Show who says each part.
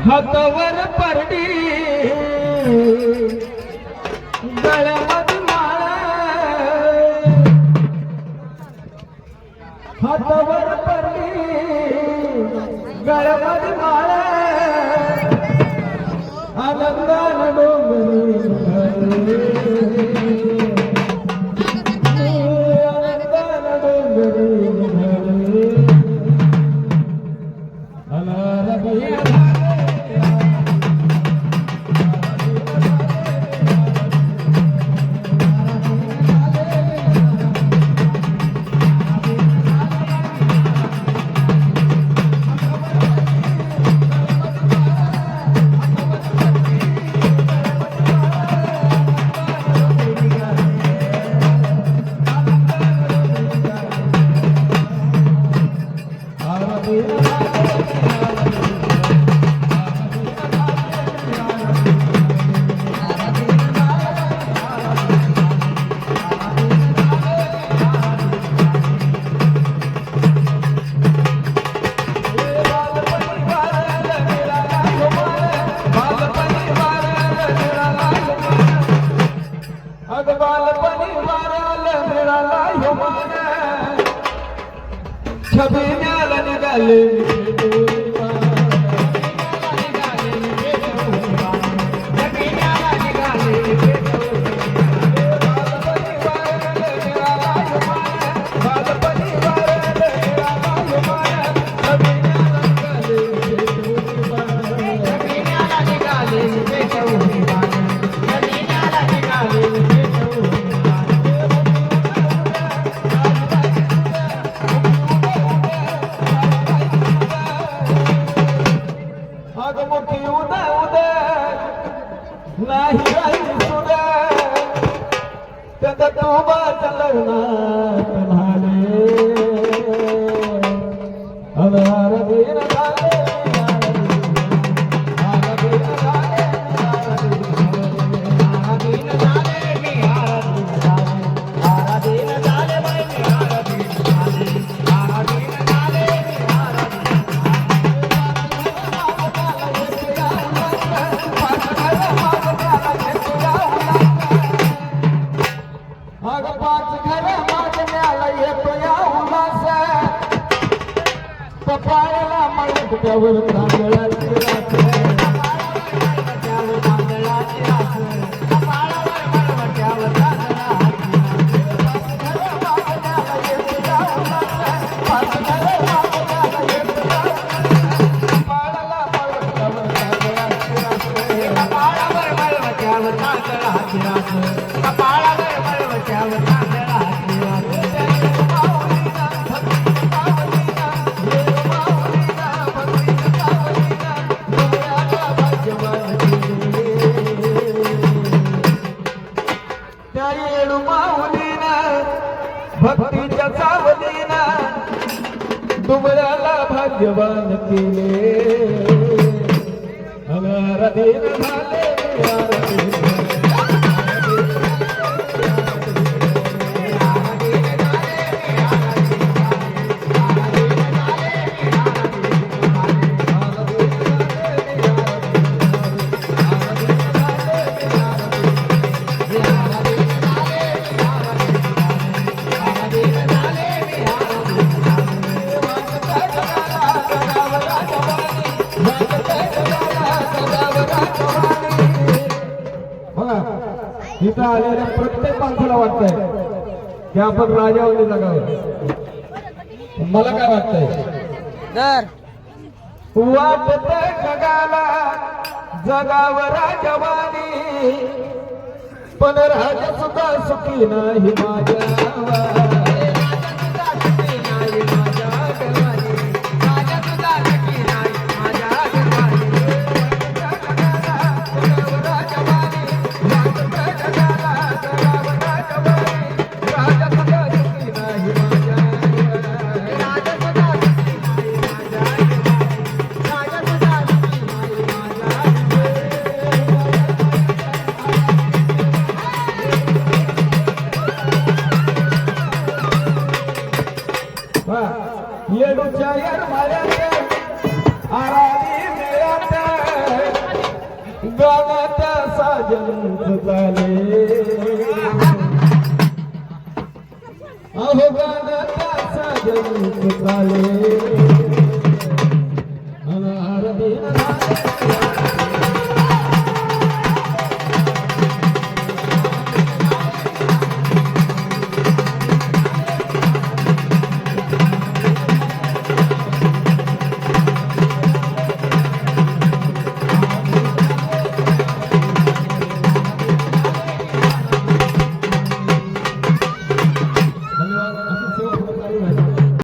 Speaker 1: हातावर परडी गळ्यामध्ये माळ हातावर परडी गळ्यामध्ये माळ आनंदान डोंगरी छबिन्याला निघाले नाही राही सुद्धा त्याचा तोबा चलवणार म्हणाले अनारदीन झाले पपाळ्याला मळवट्यावर तांदळाची राख भक्तीच्या सावलीना दुबळ्याला भाग्यवान केले अनारदीन झाले इथं आलेल्या प्रत्येक माणसाला वाटतंय की आपण राजावली जगावं. मला काय वाटतंय वाटतंय जगाला जगावं राजवानी पण राजा सुद्धा सुखी नाही माझ्या गाण्याच्या साजंच झाले अहो गाण्याच्या साजंच झाले